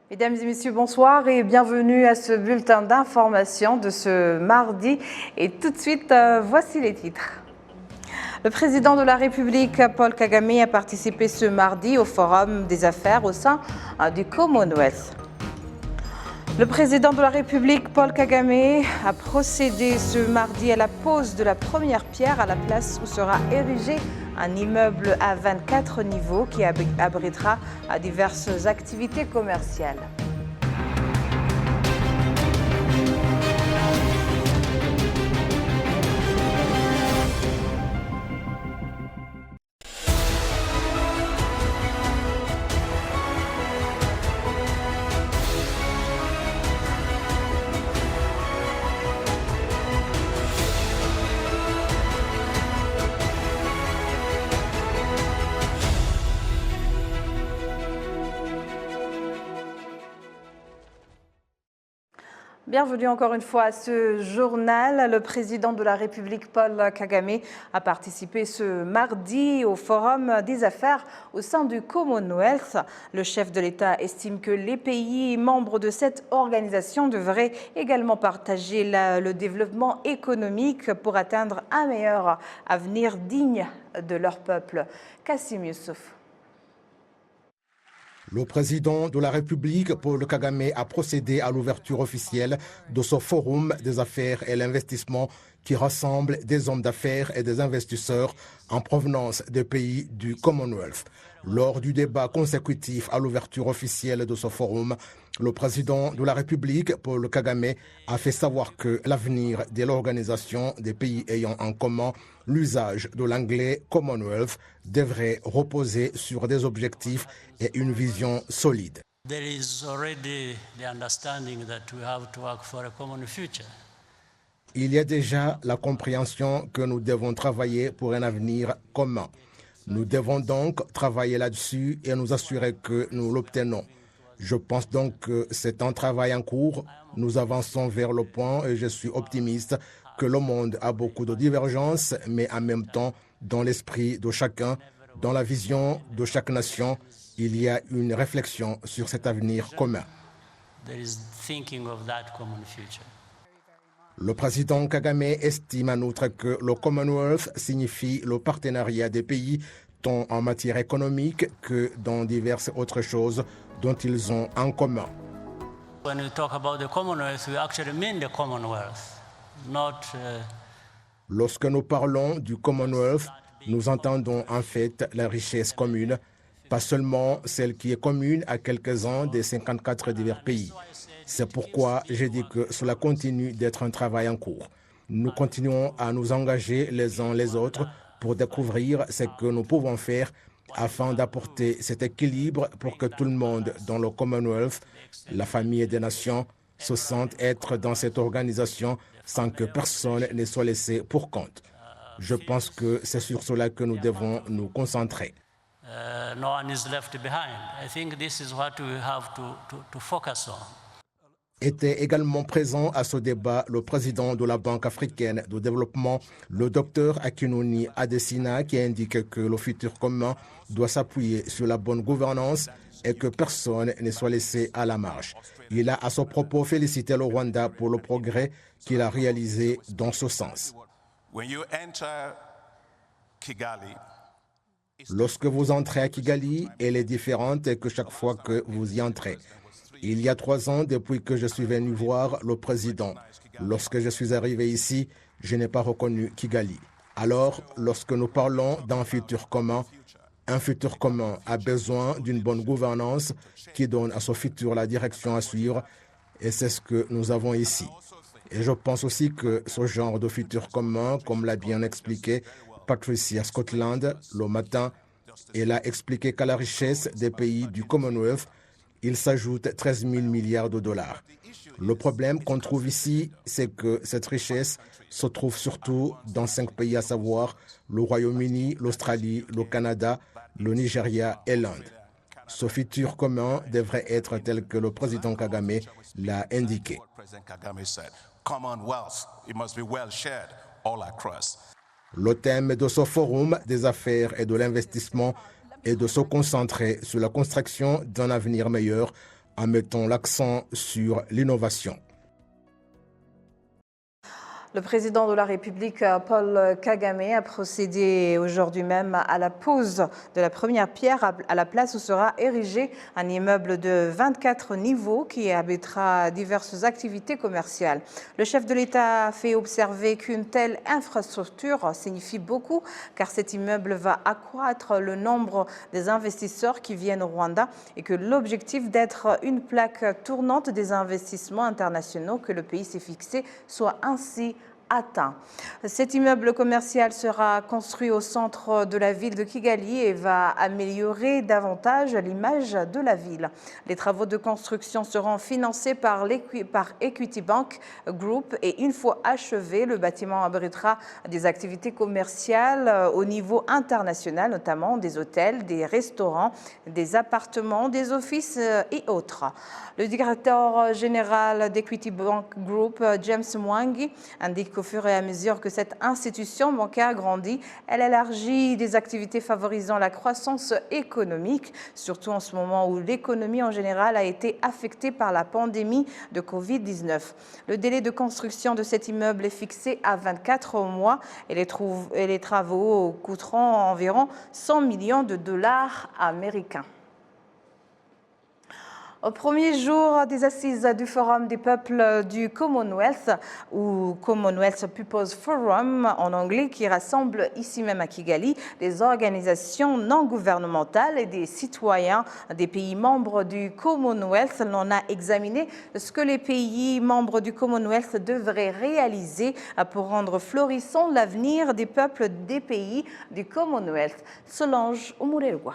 Mesdames et messieurs, bonsoir et bienvenue à ce bulletin d'information de ce mardi. Et tout de suite, voici les titres. Le président de la République, Paul Kagame, a participé ce mardi au Forum des affaires au sein du Commonwealth. Le président de la République, Paul Kagame, a procédé ce mardi à la pose de la première pierre à la place où sera érigé un immeuble à 24 niveaux qui abritera diverses activités commerciales. Bienvenue encore une fois à ce journal. Le président de la République, Paul Kagame, a participé ce mardi au Forum des affaires au sein du Commonwealth. Le chef de l'État estime que les pays membres de cette organisation devraient également partager le développement économique pour atteindre un meilleur avenir digne de leur peuple. Kassim Youssouf. Le président de la République, Paul Kagame, a procédé à l'ouverture officielle de ce forum des affaires et l'investissement qui rassemble des hommes d'affaires et des investisseurs en provenance des pays du Commonwealth. Lors du débat consécutif à l'ouverture officielle de ce forum, le président de la République, Paul Kagame, a fait savoir que l'avenir de l'organisation des pays ayant en commun l'usage de l'anglais Commonwealth devrait reposer sur des objectifs et une vision solide. There is already the understanding that we have to work for a common future. Il y a déjà la compréhension que nous devons travailler pour un avenir commun. Nous devons donc travailler là-dessus et nous assurer que nous l'obtenons. Je pense donc que c'est un travail en cours. Nous avançons vers le point et je suis optimiste que le monde a beaucoup de divergences, mais en même temps, dans l'esprit de chacun, dans la vision de chaque nation, il y a une réflexion sur cet avenir commun. There is thinking of that common future. Le président Kagame estime en outre que le Commonwealth signifie le partenariat des pays tant en matière économique que dans diverses autres choses dont ils ont en commun. When we talk about the Commonwealth, we actually mean the Commonwealth, not Lorsque nous parlons du Commonwealth, nous entendons en fait la richesse commune, pas seulement celle qui est commune à quelques-uns des 54 divers pays. C'est pourquoi j'ai dit que cela continue d'être un travail en cours. Nous continuons à nous engager les uns les autres pour découvrir ce que nous pouvons faire afin d'apporter cet équilibre pour que tout le monde dans le Commonwealth, la famille des nations, se sente être dans cette organisation sans que personne ne soit laissé pour compte. Je pense que c'est sur cela que nous devons nous concentrer. no one is left behind. I think this is what we have to focus on. Était également présent à ce débat le président de la Banque africaine de développement, le docteur Akinoni Adesina, qui indique que le futur commun doit s'appuyer sur la bonne gouvernance et que personne ne soit laissé à la marge. Il a à ce propos félicité le Rwanda pour le progrès qu'il a réalisé dans ce sens. Lorsque vous entrez à Kigali, elle est différente que chaque fois que vous y entrez. Il y a 3 ans, depuis que je suis venu voir le président, lorsque je suis arrivé ici, je n'ai pas reconnu Kigali. Alors, lorsque nous parlons d'un futur commun, un futur commun a besoin d'une bonne gouvernance qui donne à ce futur la direction à suivre, et c'est ce que nous avons ici. Et je pense aussi que ce genre de futur commun, comme l'a bien expliqué Patricia Scotland le matin, elle a expliqué qu'à la richesse des pays du Commonwealth, il s'ajoute 13 000 milliards de dollars. Le problème qu'on trouve ici, c'est que cette richesse se trouve surtout dans 5 pays, à savoir le Royaume-Uni, l'Australie, le Canada, le Nigeria et l'Inde. Ce futur commun devrait être tel que le président Kagame l'a indiqué. Le thème de ce forum des affaires et de l'investissement est de se concentrer sur la construction d'un avenir meilleur en mettant l'accent sur l'innovation. Le président de la République, Paul Kagame, a procédé aujourd'hui même à la pose de la première pierre à la place où sera érigé un immeuble de 24 niveaux qui abritera diverses activités commerciales. Le chef de l'État a fait observer qu'une telle infrastructure signifie beaucoup car cet immeuble va accroître le nombre des investisseurs qui viennent au Rwanda et que l'objectif d'être une plaque tournante des investissements internationaux que le pays s'est fixé soit ainsi atteint. Cet immeuble commercial sera construit au centre de la ville de Kigali et va améliorer davantage l'image de la ville. Les travaux de construction seront financés par Equity Bank Group et une fois achevé, le bâtiment abritera des activités commerciales au niveau international, notamment des hôtels, des restaurants, des appartements, des offices et autres. Le directeur général d'Equity Bank Group, James Mwangi, indique qu'au fur et à mesure que cette institution bancaire grandit, elle élargit des activités favorisant la croissance économique, surtout en ce moment où l'économie en général a été affectée par la pandémie de Covid-19. Le délai de construction de cet immeuble est fixé à 24 mois et les travaux coûteront environ 100 millions de dollars américains. Au premier jour des assises du Forum des peuples du Commonwealth, ou Commonwealth People's Forum en anglais, qui rassemble ici même à Kigali des organisations non gouvernementales et des citoyens des pays membres du Commonwealth, l'on a examiné ce que les pays membres du Commonwealth devraient réaliser pour rendre florissant l'avenir des peuples des pays du Commonwealth. Solange Oumourewa.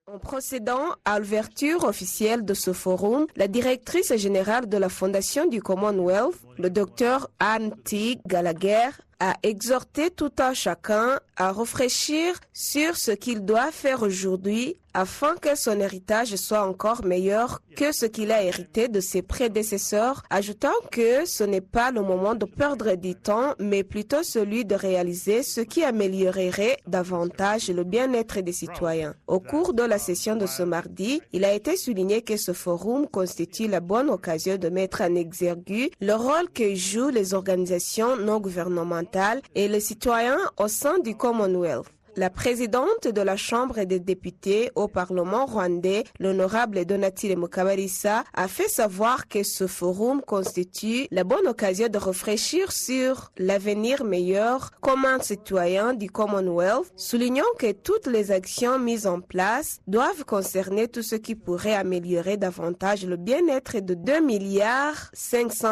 En procédant à l'ouverture officielle de ce forum, la directrice générale de la Fondation du Commonwealth, le Dr Anne T. Gallagher, a exhorté tout un chacun à réfléchir sur ce qu'il doit faire aujourd'hui afin que son héritage soit encore meilleur que ce qu'il a hérité de ses prédécesseurs, ajoutant que ce n'est pas le moment de perdre du temps, mais plutôt celui de réaliser ce qui améliorerait davantage le bien-être des citoyens. Au cours de la session de ce mardi, il a été souligné que ce forum constitue la bonne occasion de mettre en exergue le rôle que jouent les organisations non gouvernementales et les citoyens au sein du Commonwealth. La présidente de la Chambre des députés au Parlement rwandais, l'honorable Donatille Mukabalisa, a fait savoir que ce forum constitue la bonne occasion de réfléchir sur l'avenir meilleur comme un citoyen du Commonwealth, soulignant que toutes les actions mises en place doivent concerner tout ce qui pourrait améliorer davantage le bien-être de 2,5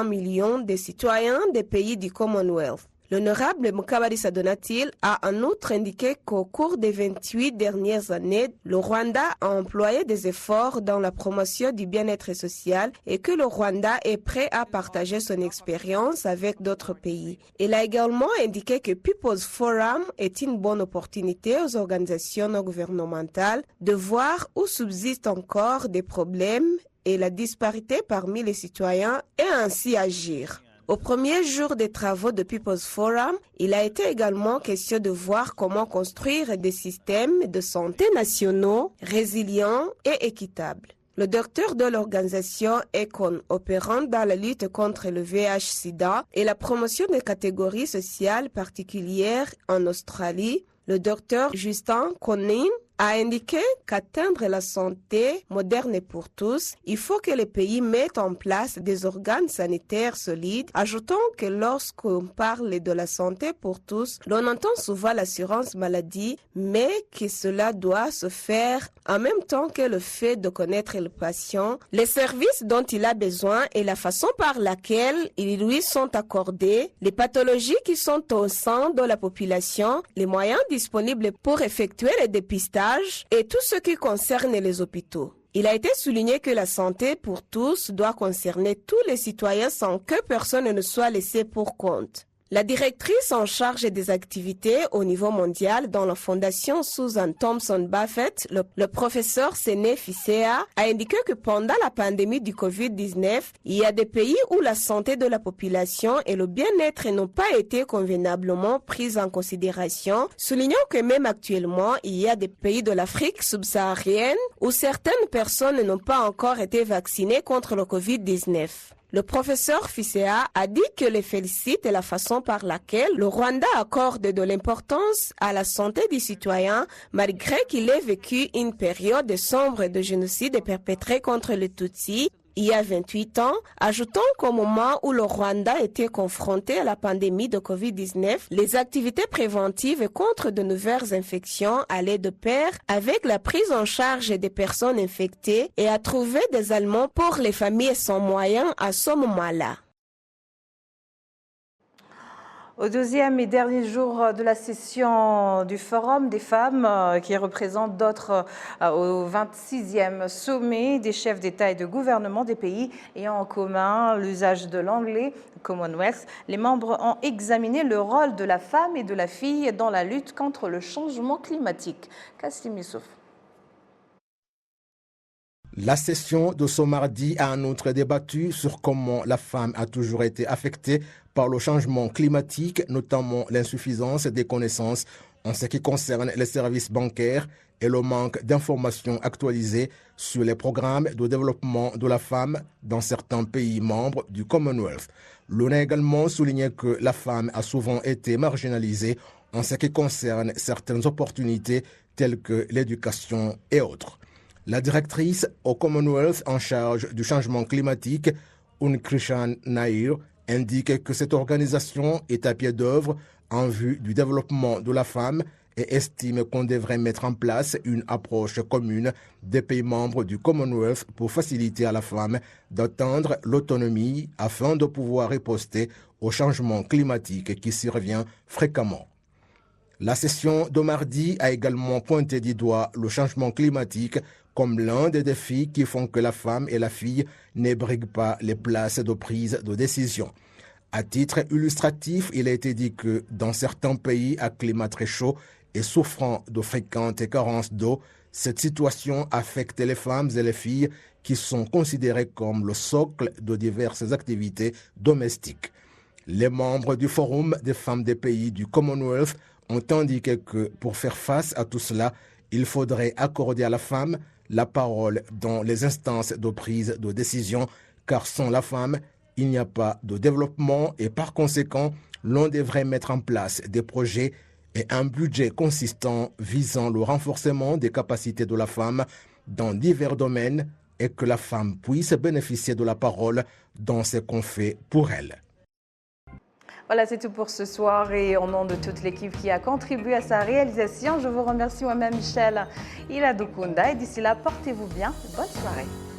milliards des citoyens des pays du Commonwealth. L'honorable Mukabalisa Donatille a en outre indiqué qu'au cours des 28 dernières années, le Rwanda a employé des efforts dans la promotion du bien-être social et que le Rwanda est prêt à partager son expérience avec d'autres pays. Il a également indiqué que People's Forum est une bonne opportunité aux organisations non gouvernementales de voir où subsistent encore des problèmes et la disparité parmi les citoyens et ainsi agir. Au premier jour des travaux de People's Forum, il a été également question de voir comment construire des systèmes de santé nationaux, résilients et équitables. Le docteur de l'organisation ECON, opérant dans la lutte contre le VIH-Sida et la promotion des catégories sociales particulières en Australie, le docteur Justin Connin, a indiqué qu'atteindre la santé moderne pour tous, il faut que les pays mettent en place des organes sanitaires solides, ajoutant que lorsqu'on parle de la santé pour tous, l'on entend souvent l'assurance maladie, mais que cela doit se faire en même temps que le fait de connaître le patient, les services dont il a besoin et la façon par laquelle ils lui sont accordés, les pathologies qui sont au sein de la population, les moyens disponibles pour effectuer les dépistages, et tout ce qui concerne les hôpitaux. Il a été souligné que la santé pour tous doit concerner tous les citoyens sans que personne ne soit laissé pour compte. La directrice en charge des activités au niveau mondial dans la fondation Susan Thompson Buffett, le professeur Sene Fisea, a indiqué que pendant la pandémie du Covid-19, il y a des pays où la santé de la population et le bien-être n'ont pas été convenablement pris en considération, soulignant que même actuellement, il y a des pays de l'Afrique subsaharienne où certaines personnes n'ont pas encore été vaccinées contre le Covid-19. Le professeur Fisea a dit que les félicite de la façon par laquelle le Rwanda accorde de l'importance à la santé des citoyens malgré qu'il ait vécu une période sombre de génocide perpétré contre les Tutsis il y a 28 ans, ajoutant qu'au moment où le Rwanda était confronté à la pandémie de Covid-19, les activités préventives contre de nouvelles infections allaient de pair avec la prise en charge des personnes infectées et à trouver des aliments pour les familles sans moyens à ce moment-là. Au deuxième et dernier jour de la session du Forum des femmes, qui représente d'autres au 26e sommet des chefs d'État et de gouvernement des pays ayant en commun l'usage de l'anglais, Commonwealth, les membres ont examiné le rôle de la femme et de la fille dans la lutte contre le changement climatique. Kassim Youssouf. La session de ce mardi a en outre débattu sur comment la femme a toujours été affectée par le changement climatique, notamment l'insuffisance des connaissances en ce qui concerne les services bancaires et le manque d'informations actualisées sur les programmes de développement de la femme dans certains pays membres du Commonwealth. L'ONU a également souligné que la femme a souvent été marginalisée en ce qui concerne certaines opportunités telles que l'éducation et autres. La directrice au Commonwealth en charge du changement climatique, Unkrishan Nair, indique que cette organisation est à pied d'œuvre en vue du développement de la femme et estime qu'on devrait mettre en place une approche commune des pays membres du Commonwealth pour faciliter à la femme d'atteindre l'autonomie afin de pouvoir riposter au changement climatique qui survient fréquemment. La session de mardi a également pointé du doigt le changement climatique comme l'un des défis qui font que la femme et la fille ne briguent pas les places de prise de décision. À titre illustratif, il a été dit que dans certains pays à climat très chaud et souffrant de fréquentes carences d'eau, cette situation affecte les femmes et les filles qui sont considérées comme le socle de diverses activités domestiques. Les membres du Forum des femmes des pays du Commonwealth ont indiqué que pour faire face à tout cela, il faudrait accorder à la femme la parole dans les instances de prise de décision, car sans la femme, il n'y a pas de développement et par conséquent, l'on devrait mettre en place des projets et un budget consistant visant le renforcement des capacités de la femme dans divers domaines et que la femme puisse bénéficier de la parole dans ce qu'on fait pour elle. Voilà, c'est tout pour ce soir et au nom de toute l'équipe qui a contribué à sa réalisation, je vous remercie moi-même Michel Iladukunda et d'ici là, portez-vous bien. Bonne soirée.